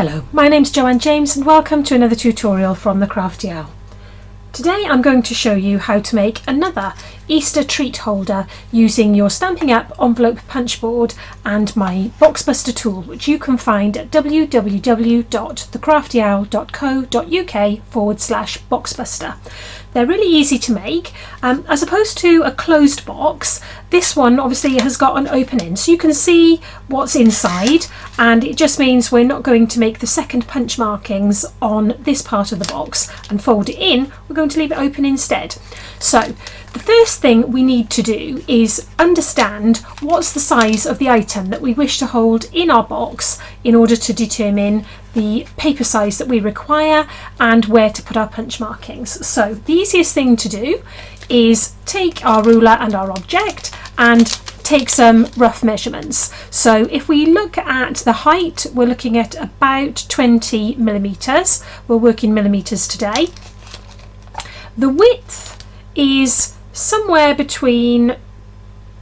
Hello, my name's Joanne James and welcome to another tutorial from the Crafty Owl. Today I'm going to show you how to make another Easter treat holder using your Stampin' Up envelope punch board and my box buster tool, which you can find at www.thecraftyowl.co.uk/boxbuster. They're really easy to make. As opposed to a closed box, this one obviously has got an open end, so you can see what's inside, and it just means we're not going to make the second punch markings on this part of the box and fold it in. We're going to leave it open instead. So the first thing we need to do is understand what's the size of the item that we wish to hold in our box in order to determine the paper size that we require and where to put our punch markings. So the easiest thing to do is take our ruler and our object and take some rough measurements. So if we look at the height, we're looking at about 20 millimeters. We'll work in millimeters today. The width is somewhere between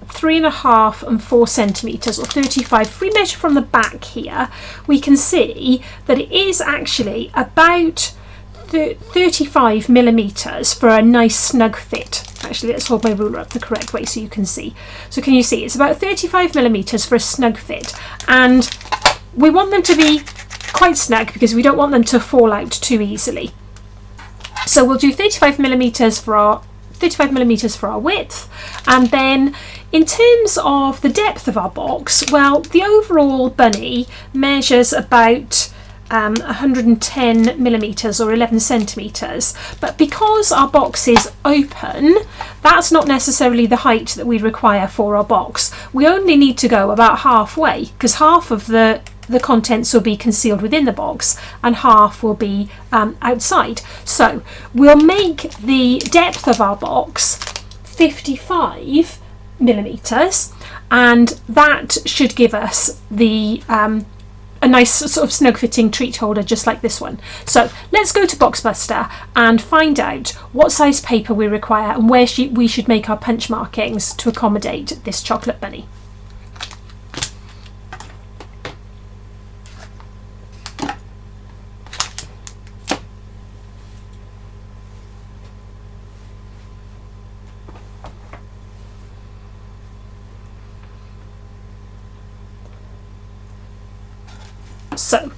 3.5 and 4 centimeters, or 35. If we measure from the back here, we can see that it is actually about 35 millimeters for a nice snug fit. Actually, let's hold my ruler up the correct way so you can see. So can you see it's about 35 millimeters for a snug fit, and we want them to be quite snug because we don't want them to fall out too easily. So we'll do 35 millimeters for our width, and then in terms of the depth of our box, well, the overall bunny measures about 110 millimeters or 11 centimeters, but because our box is open, that's not necessarily the height that we require for our box. We only need to go about halfway, because half of the contents will be concealed within the box and half will be outside. So we'll make the depth of our box 55 millimeters, and that should give us the a nice sort of snug fitting treat holder just like this one. So let's go to Boxbuster and find out what size paper we require and where we should make our punch markings to accommodate this chocolate bunny. So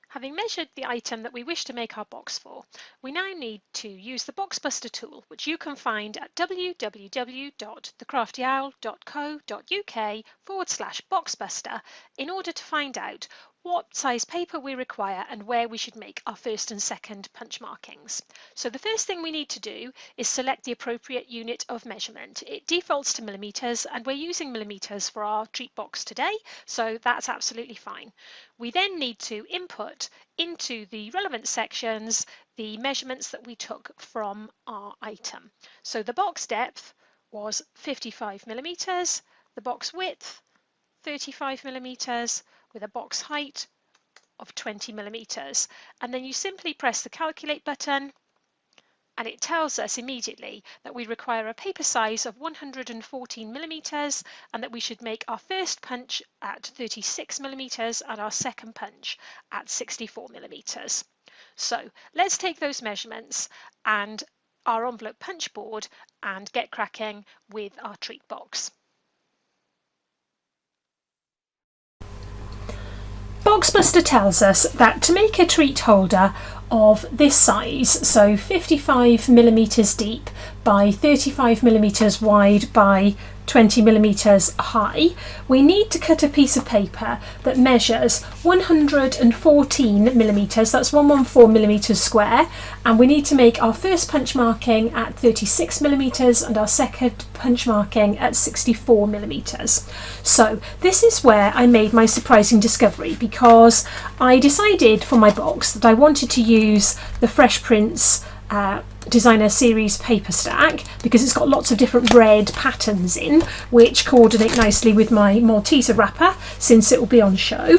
having measured the item that we wish to make our box for, we now need to use the Box Buster tool, which you can find at www.thecraftyowl.co.uk/boxbuster in order to find out what size paper we require and where we should make our first and second punch markings. So the first thing we need to do is select the appropriate unit of measurement. It defaults to millimeters, and we're using millimeters for our treat box today, so that's absolutely fine. We then need to input into the relevant sections the measurements that we took from our item. So the box depth was 55 millimeters, the box width 35 millimeters, with a box height of 20 millimeters. And then you simply press the calculate button and it tells us immediately that we require a paper size of 114 millimeters and that we should make our first punch at 36 millimeters and our second punch at 64 millimeters. So let's take those measurements and our envelope punch board and get cracking with our treat box. Boxbuster tells us that to make a treat holder of this size, so 55 millimeters deep by 35 millimeters wide by 20 millimeters high, we need to cut a piece of paper that measures 114 millimeters, that's 114 millimeters square, and we need to make our first punch marking at 36 millimeters and our second punch marking at 64 millimeters. So this is where I made my surprising discovery, because I decided for my box that I wanted to use the Fresh Prints Designer Series paper stack because it's got lots of different red patterns in which coordinate nicely with my Malteser wrapper since it will be on show.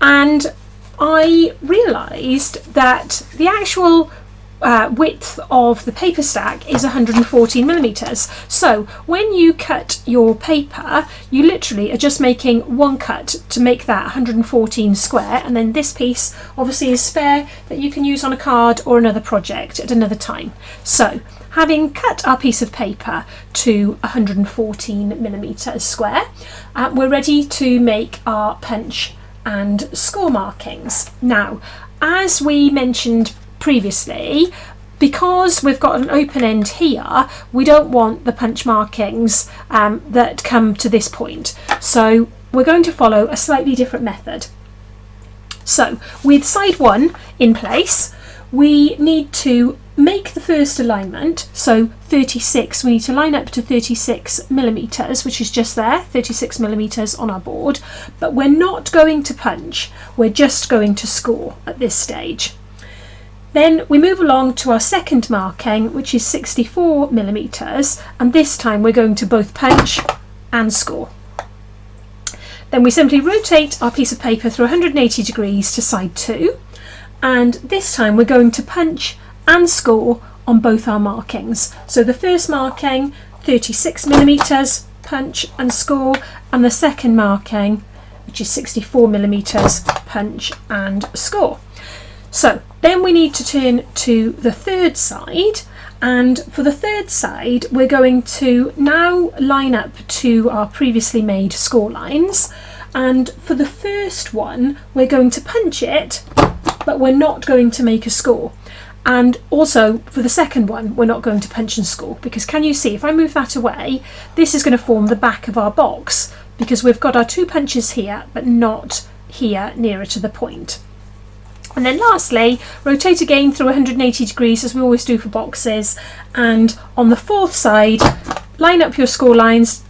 And I realised that the actual width of the paper stack is 114 millimeters. So when you cut your paper, you literally are just making one cut to make that 114 square, and then this piece obviously is spare that you can use on a card or another project at another time. So having cut our piece of paper to 114 millimeters square, we're ready to make our punch and score markings. Now, as we mentioned previously, because we've got an open end here, we don't want the punch markings that come to this point. So we're going to follow a slightly different method. So with side one in place, we need to make the first alignment, so 36, we need to line up to 36 millimeters, which is just there, 36 millimeters on our board, but we're not going to punch, we're just going to score at this stage. Then we move along to our second marking, which is 64 millimeters, and this time we're going to both punch and score. Then we simply rotate our piece of paper through 180 degrees to side two, and this time we're going to punch and score on both our markings. So the first marking, 36 millimeters, punch and score, and the second marking, which is 64 millimeters, punch and score. So then we need to turn to the third side, and for the third side we're going to now line up to our previously made score lines, and for the first one we're going to punch it, but we're not going to make a score. And also for the second one we're not going to punch and score, because can you see, if I move that away, this is going to form the back of our box, because we've got our two punches here but not here nearer to the point. And then lastly, rotate again through 180 degrees as we always do for boxes, and on the fourth side line up your score lines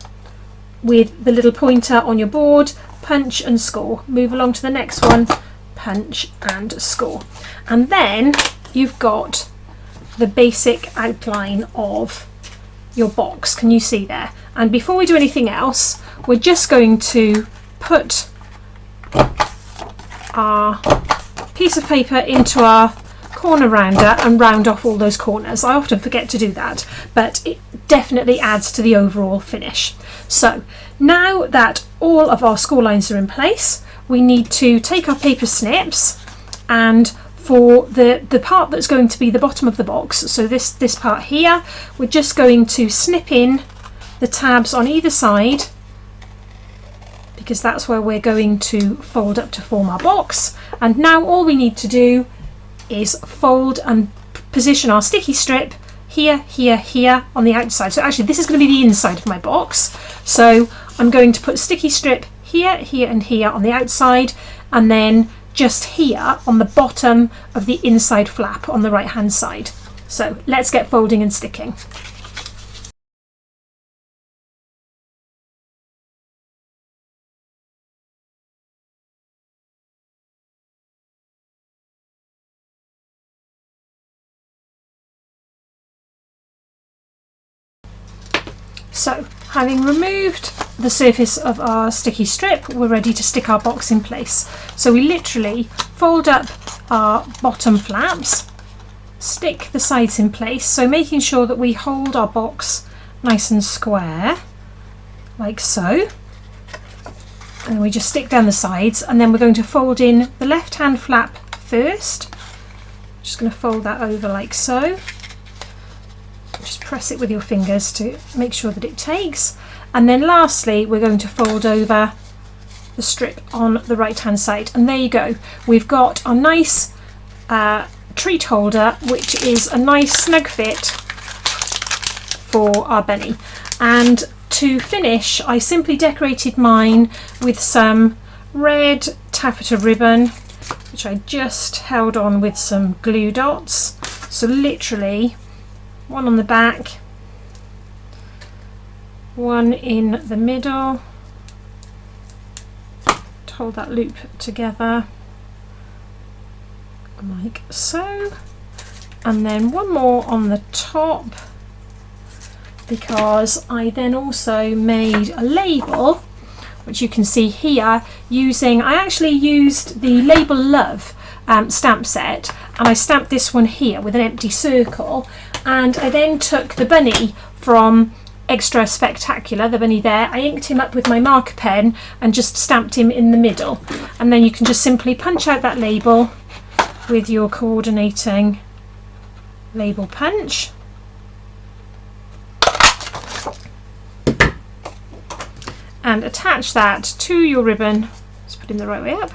with the little pointer on your board, punch and score. Move along to the next one, punch and score. And then you've got the basic outline of your box. Can you see there? And before we do anything else, we're just going to put our piece of paper into our corner rounder and round off all those corners. I often forget to do that, but it definitely adds to the overall finish. So now that all of our score lines are in place, we need to take our paper snips, and for the part that's going to be the bottom of the box, so this part here, we're just going to snip in the tabs on either side, because that's where we're going to fold up to form our box. And now all we need to do is fold and position our sticky strip here, here, here on the outside. So actually this is going to be the inside of my box. So I'm going to put sticky strip here, here and here on the outside, and then just here on the bottom of the inside flap on the right hand side. So let's get folding and sticking. So having removed the surface of our sticky strip, we're ready to stick our box in place. So we literally fold up our bottom flaps, stick the sides in place, so making sure that we hold our box nice and square, like so. And then we just stick down the sides, and then we're going to fold in the left hand flap first. Just going to fold that over like so. Just press it with your fingers to make sure that it takes, and then lastly we're going to fold over the strip on the right hand side, and there you go, we've got our nice treat holder, which is a nice snug fit for our bunny. And to finish, I simply decorated mine with some red taffeta ribbon, which I just held on with some glue dots. So literally one on the back, one in the middle, to hold that loop together like so, and then one more on the top, because I then also made a label, which you can see here, I actually used the Label Love stamp set, and I stamped this one here with an empty circle, and I then took the bunny from Extra Spectacular, the bunny there, I inked him up with my marker pen and just stamped him in the middle, and then you can just simply punch out that label with your coordinating label punch. And attach that to your ribbon, let's put him the right way up,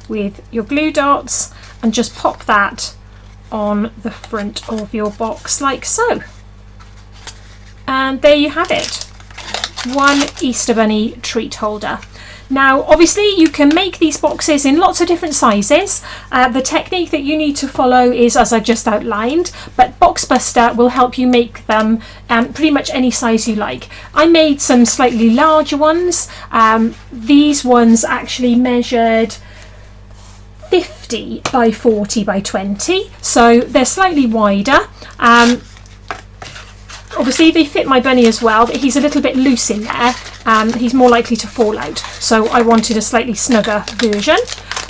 with your glue dots, and just pop that on the front of your box like so. And there you have it, one Easter Bunny treat holder. Now obviously you can make these boxes in lots of different sizes. The technique that you need to follow is as I just outlined, but Boxbuster will help you make them pretty much any size you like. I made some slightly larger ones. These ones actually measured 50 by 40 by 20, so they're slightly wider. Obviously they fit my bunny as well, but he's a little bit loose in there. He's more likely to fall out, so I wanted a slightly snugger version.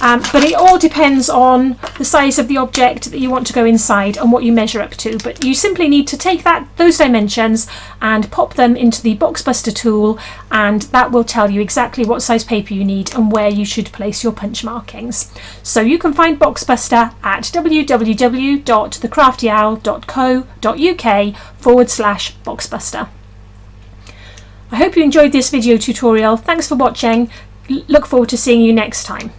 But it all depends on the size of the object that you want to go inside and what you measure up to. But you simply need to take those dimensions and pop them into the Boxbuster tool, and that will tell you exactly what size paper you need and where you should place your punch markings. So you can find Boxbuster at www.thecraftyowl.co.uk/Boxbuster. I hope you enjoyed this video tutorial. Thanks for watching. Look forward to seeing you next time.